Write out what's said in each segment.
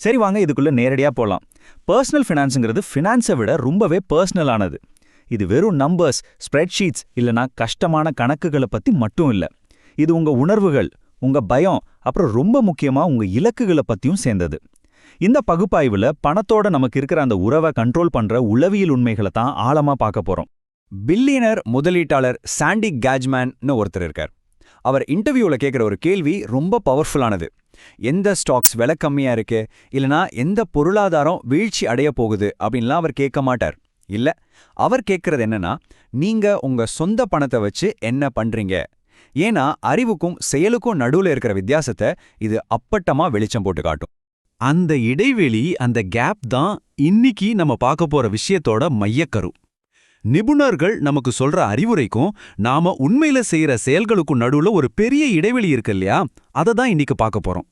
சரி, வாங்க இதுக்குள்ள நேரடியா போலாம். பர்சனல் ஃபினான்ஸுங்கிறது ஃபினான்ஸை விட ரொம்பவே பர்சனலானது. இது வெறும் நம்பர்ஸ், ஸ்ப்ரெட்ஷீட்ஸ் இல்லனா கஷ்டமான கணக்குகளை பத்தி மட்டும் இல்ல. இது உங்க உணர்வுகள், உங்க பயம், அப்புறம் ரொம்ப முக்கியமா உங்க இலக்குகளை பத்தியும் சேர்ந்தது. இந்த பகுப்பாய்வுல பணத்தோட நமக்கு இருக்கிற அந்த உறவை கண்ட்ரோல் பண்ற உளவியல் உண்மைகளை தான் ஆழமா பார்க்க போறோம். பில்லியனர் முதலீட்டாளர் சாண்டி கேஜ்மேன்னு ஒருத்தர் இருக்கார். அவர் இன்டர்வியூல கேட்குற ஒரு கேள்வி ரொம்ப பவர்ஃபுல்லானது. எந்த ஸ்டாக்ஸ் விலை கம்மியா இருக்கு, இல்லனா எந்த பொருளாதாரம் வீழ்ச்சி அடைய போகுது அப்படின்லாம் அவர் கேட்க மாட்டார். இல்ல, அவர் கேட்கறது என்னன்னா, நீங்க உங்க சொந்த பணத்தை வச்சு என்ன பண்றீங்க. ஏன்னா அறிவுக்கும் செயலுக்கும் நடுவுல இருக்கிற வித்தியாசத்தை இது அப்பட்டமா வெளிச்சம் போட்டு காட்டும். அந்த இடைவெளி, அந்த கேப் தான் இன்னிக்கு நம்ம பார்க்க போற விஷயத்தோட மையக்கரு. நிபுணர்கள் நமக்கு சொல்ற அறிவுரைக்கும் நாம உண்மையில செய்யற செயல்களுக்கும் நடுவுல ஒரு பெரிய இடைவெளி இருக்கு இல்லையா, அதை தான் இன்னைக்கு பார்க்க போறோம்.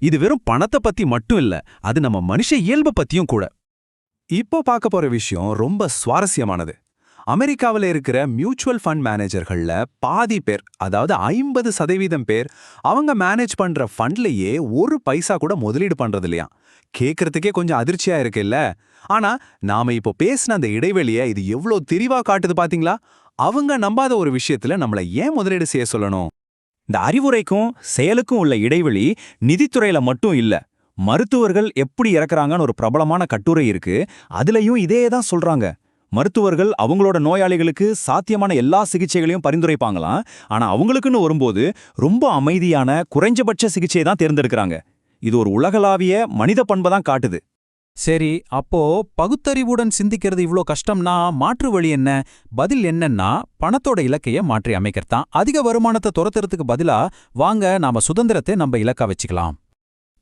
இது வெறும் பணத்தை பத்தி மட்டும் இல்ல, அது நம்ம மனுஷ இயல்பை பத்தியும் கூட. இப்போ பார்க்க போற விஷயம் ரொம்ப சுவாரஸ்யமானது. அமெரிக்காவில் இருக்கிற மியூச்சுவல் ஃபண்ட் மேனேஜர்கள்ல பாதி பேர், அதாவது 50% பேர், அவங்க மேனேஜ் பண்ற ஃபண்ட்லயே ஒரு பைசா கூட முதலீடு பண்றது இல்லையா. கேட்கறதுக்கே கொஞ்சம் அதிர்ச்சியா இருக்குல்ல. ஆனா நாம இப்போ பேசின அந்த இடைவெளியை இது எவ்வளோ தெளிவா காட்டுது பாத்தீங்களா. அவங்க நம்பாத ஒரு விஷயத்துல நம்மள ஏன் முதலீடு செய்ய சொல்லணும்? இந்த அறிவுரைக்கும் செயலுக்கும் உள்ள இடைவெளி நிதித்துறையில மட்டும் இல்ல. மருத்துவர்கள் எப்படி இறக்குறாங்கன்னு ஒரு பிரபலமான கட்டுரை இருக்கு. அதுலயும் இதே தான் சொல்றாங்க. மருத்துவர்கள் அவங்களோட நோயாளிகளுக்கு சாத்தியமான எல்லா சிகிச்சைகளையும் பரிந்துரைப்பாங்களாம். ஆனா அவங்களுக்குன்னு வரும்போது ரொம்ப அமைதியான குறைஞ்சபட்ச சிகிச்சையை தான் தேர்ந்தெடுக்கிறாங்க. இது ஒரு உலகளாவிய மனித பண்பை தான் காட்டுது. சரி, அப்போ பகுத்தறிவுடன் சிந்திக்கிறது இவ்ளோ கஷ்டம்னா மாற்று வழி என்ன? பதில் என்னன்னா, பணத்தோட இலக்கைய மாற்றி அமைக்கிறதான். அதிக வருமானத்தை துரத்துறதுக்கு பதிலா வாங்க நாம சுதந்திரத்தை நம்ம இலக்கா வச்சுக்கலாம்.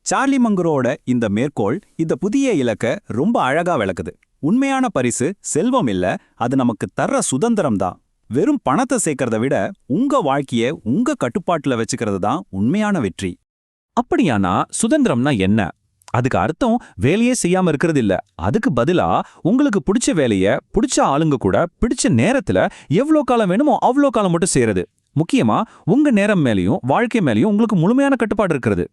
சார்லி மங்கரோட இந்த மேற்கோள் இந்த புதிய இலக்க ரொம்ப அழகா விளக்குது. உண்மையான பரிசு செல்வம் இல்ல, அது நமக்கு தர்ற சுதந்திரம் தான். வெறும் பணத்தை சேர்க்கறத விட உங்க வாழ்க்கைய உங்க கட்டுப்பாட்டுல வச்சுக்கிறது தான் உண்மையான வெற்றி. அப்படியானா சுதந்திரம்னா என்ன? அதுக்கு அர்த்தம் வேலையே செய்யாம இருக்கிறது இல்ல. அதுக்கு பதிலா உங்களுக்கு பிடிச்ச வேலைய பிடிச்ச ஆளுங்க கூட பிடிச்ச நேரத்துல எவ்வளோ காலம் வேணுமோ அவ்வளோ காலம் மட்டும் செய்யறது. முக்கியமா உங்க நேரம் மேலேயும் வாழ்க்கை மேலேயும் உங்களுக்கு முழுமையான கட்டுப்பாடு இருக்கிறது.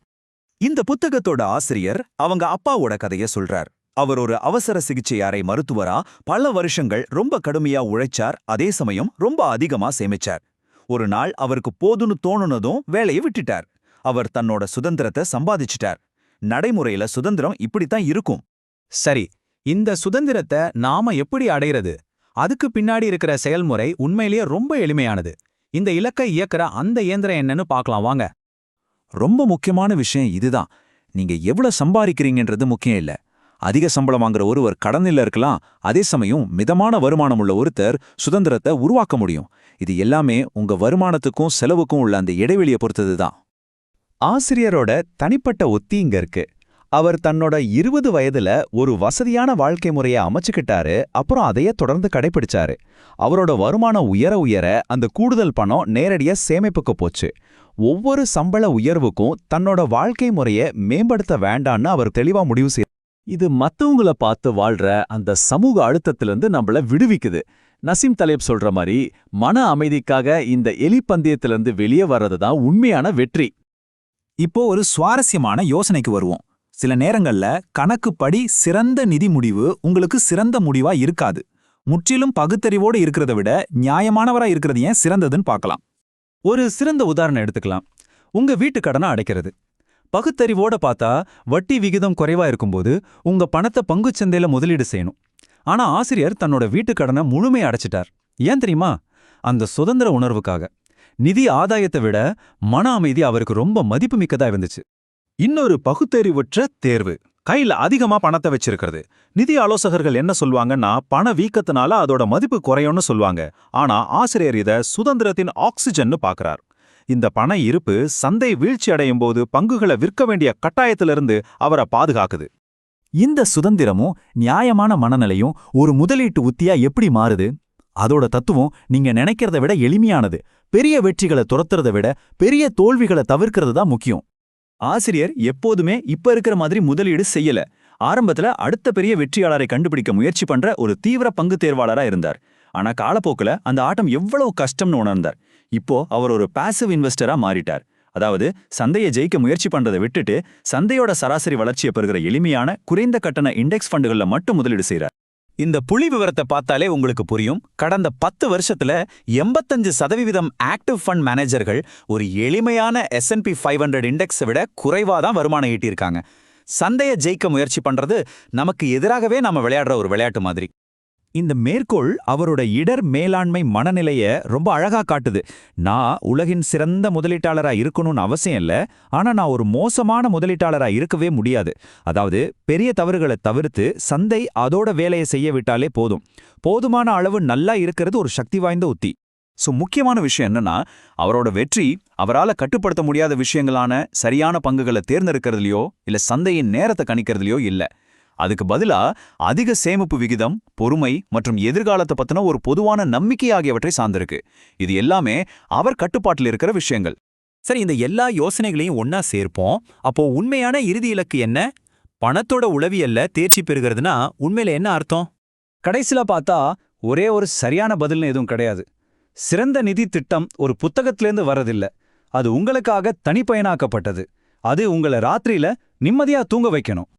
இந்த புத்தகத்தோட ஆசிரியர் அவங்க அப்பாவோட கதைய சொல்றார். அவர் ஒரு அவசர சிகிச்சை அறை மருத்துவரா பல வருஷங்கள் ரொம்ப கடுமையா உழைச்சார். அதே சமயம் ரொம்ப அதிகமா சேமிச்சார். ஒரு நாள் அவருக்கு போதுன்னு தோணுனதும் வேலையை விட்டுட்டார். அவர் தன்னோட சுதந்திரத்தை சம்பாதிச்சிட்டார். நடைமுறையில சுதந்திரம் இப்படித்தான் இருக்கும். சரி, இந்த சுதந்திரத்தை நாம எப்படி அடையிறது? அதுக்கு பின்னாடி இருக்கிற செயல்முறை உண்மையிலேயே ரொம்ப எளிமையானது. இந்த இலக்கை இயக்குற அந்த இயந்திரம் என்னன்னு பார்க்கலாம் வாங்க. ரொம்ப முக்கியமான விஷயம் இதுதான். நீங்க எவ்வளவு சம்பாதிக்கிறீங்கன்றது முக்கியம் இல்ல. அதிக சம்பளம் வாங்குற ஒருவர் கடனில் இருக்கலாம். அதே சமயம் மிதமான வருமானம் உள்ள ஒருத்தர் சுதந்திரத்தை உருவாக்க முடியும். இது எல்லாமே உங்க வருமானத்துக்கும் செலவுக்கும் உள்ள அந்த இடைவெளியை பொறுத்ததுதான். ஆசிரியரோட தனிப்பட்ட ஒத்தி இங்க இருக்கு. அவர் தன்னோட 20 வயதுல ஒரு வசதியான வாழ்க்கை முறையை அமைச்சுக்கிட்டாரு. அப்புறம் அதையே தொடர்ந்து கடைபிடிச்சாரு. அவரோட வருமானம் உயர உயர அந்த கூடுதல் பணம் நேரடியா சேமிப்புக்கு போச்சு. ஒவ்வொரு சம்பள உயர்வுக்கும் தன்னோட வாழ்க்கை முறையை மேம்படுத்த வேண்டான்னு அவர் தெளிவா முடிவு செய்ய. இது மத்தவங்கள பார்த்து வாழ்ற அந்த சமூக அழுத்தத்திலிருந்து நம்மள விடுவிக்குது. நசீம் தலேப் சொல்ற மாதிரி மன அமைதிக்காக இந்த எலிப்பந்தயத்திலிருந்து வெளியே வர்றதுதான் உண்மையான வெற்றி. இப்போ ஒரு சுவாரஸ்யமான யோசனைக்கு வருவோம். சில நேரங்கள்ல கணக்குப்படி சிறந்த நிதி முடிவு உங்களுக்கு சிறந்த முடிவா இருக்காது. முற்றிலும் பகுத்தறிவோடு இருக்கிறத விட நியாயமானவரா இருக்கிறது ஏன் சிறந்ததுன்னு பார்க்கலாம். ஒரு சிறந்த உதாரணம் எடுத்துக்கலாம். உங்க வீட்டு கடனை அடைக்கிறது. பகுத்தறிவோட பார்த்தா வட்டி விகிதம் குறைவா இருக்கும்போது உங்க பணத்தை பங்குச்சந்தையில முதலீடு செய்யணும். ஆனா ஆசிரியர் தன்னோட வீட்டு கடனை முழுமையா அடைச்சிட்டார். ஏன் தெரியுமா? அந்த சுதந்திர உணர்வுக்காக. நிதி ஆதாயத்தை விட மன அமைதி அவருக்கு ரொம்ப மதிப்புமிக்கதா இருந்துச்சு. இன்னொரு பகுத்தறிவற்ற தேர்வு, கையில அதிகமா பணத்தை வச்சிருக்கிறது. நிதி ஆலோசகர்கள் என்ன சொல்வாங்கன்னா, பண வீக்கத்தினால அதோட மதிப்பு குறையும்னு சொல்வாங்க. ஆனா ஆசிரியர் இத சுதந்திரத்தின் ஆக்சிஜன்னு பார்க்கறார். இந்த பண இருப்பு சந்தை வீழ்ச்சி அடையும் போது பங்குகளை விற்க வேண்டிய கட்டாயத்திலிருந்து அவரை பாதுகாக்குது. இந்த சுதந்திரமும் நியாயமான மனநிலையும் ஒரு முதலீட்டு உத்தியா எப்படி மாறுது? அதோட தத்துவம் நீங்க நினைக்கிறத விட எளிமையானது. பெரிய வெற்றிகளை துரத்துறதை விட பெரிய தோல்விகளை தவிர்க்கிறது தான் முக்கியம். ஆசிரியர் எப்போதுமே இப்ப இருக்கிற மாதிரி முதலீடு செய்யல. ஆரம்பத்துல அடுத்த பெரிய வெற்றியாளரை கண்டுபிடிக்க முயற்சி பண்ற ஒரு தீவிர பங்கு தேர்வாளரா இருந்தார். ஆனா காலப்போக்குல அந்த ஆட்டம் எவ்வளவு கஷ்டம்னு உணர்ந்தார். இப்போ அவர் ஒரு பாசிவ் இன்வெஸ்டரா மாறிட்டார். அதாவது சந்தையை ஜெயிக்க முயற்சி பண்றதை விட்டுட்டு சந்தையோட சராசரி வளர்ச்சியை பெறுகிற எளிமையான குறைந்த கட்டண இண்டெக்ஸ் ஃபண்டுகள்ல மட்டும் முதலீடு செய்றார். இந்த புள்ளி விவரத்தை பார்த்தாலே உங்களுக்கு புரியும். கடந்த 10 வருஷத்துல 85% ஆக்டிவ் ஃபண்ட் மேனேஜர்கள் ஒரு எளிமையான S&P 500 இண்டெக்ஸை விட குறைவாதான் வருமானம் ஈட்டியிருக்காங்க. சந்தையை ஜெயிக்க முயற்சி பண்றது நமக்கு எதிராகவே நாம விளையாடுற ஒரு விளையாட்டு மாதிரி. இந்த மேற்கோள் அவரோட இடர் மேலாண்மை மனநிலைய ரொம்ப அழகா காட்டுது. நான் உலகின் சிறந்த முதலீட்டாளரா இருக்கணும்னு அவசியம் இல்ல, ஆனா நான் ஒரு மோசமான முதலீட்டாளரா இருக்கவே முடியாது. அதாவது பெரிய தவறுகளை தவிர்த்து சந்தை அதோட வேலையை செய்ய விட்டாலே போதும். போதுமான அளவு நல்லா இருக்கிறது ஒரு சக்தி வாய்ந்த உத்தி. முக்கியமான விஷயம் என்னன்னா, அவரோட வெற்றி அவரால கட்டுப்படுத்த முடியாத விஷயங்களான சரியான பங்குகளை தேர்ந்தெடுக்கிறதுலையோ இல்ல சந்தையின் நேரத்தை கணிக்கிறதுலையோ இல்ல. அதுக்கு பதிலா அதிக சேமிப்பு விகிதம், பொறுமை மற்றும் எதிர்காலத்தை பத்தின ஒரு பொதுவான நம்பிக்கை ஆகியவற்றை சார்ந்திருக்கு. இது எல்லாமே அவர் கட்டுப்பாட்டில் இருக்கிற விஷயங்கள். சரி, இந்த எல்லா யோசனைகளையும் ஒன்னா சேர்ப்போம். அப்போ உண்மையான இறுதி இலக்கு என்ன? பணத்தோட உளவியல்ல தேர்ச்சி பெறுகிறதுனா உண்மையில என்ன அர்த்தம்? கடைசில பார்த்தா ஒரே ஒரு சரியான பதில்னு எதுவும் கிடையாது. சிறந்த நிதி திட்டம் ஒரு புத்தகத்திலேருந்து வரதில்ல. அது உங்களுக்காக தனிப்பயனாக்கப்பட்டது. அது உங்களை ராத்திரியில நிம்மதியா தூங்க வைக்கணும்.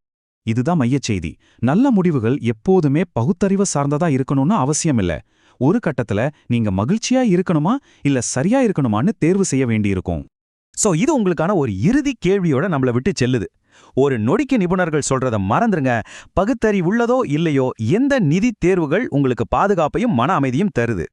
இதுதான் மையச் செய்தி. நல்ல முடிவுகள் எப்போதுமே பகுத்தறிவு சார்ந்ததா இருக்கணும்னு அவசியம் இல்ல. ஒரு கட்டத்துல நீங்க மகிழ்ச்சியா இருக்கணுமா இல்ல சரியா இருக்கணுமான்னு தேர்வு செய்ய வேண்டியிருக்கும். இது உங்களுக்கான ஒரு இறுதி கேள்வியோட நம்மள விட்டு செல்லுது. ஒரு நொடிக்கு நிபுணர்கள் சொல்றத மறந்துருங்க. பகுத்தறிவுள்ளதோ இல்லையோ, எந்த நிதி தேர்வுகள் உங்களுக்கு பாதுகாப்பையும் மன அமைதியும் தருது?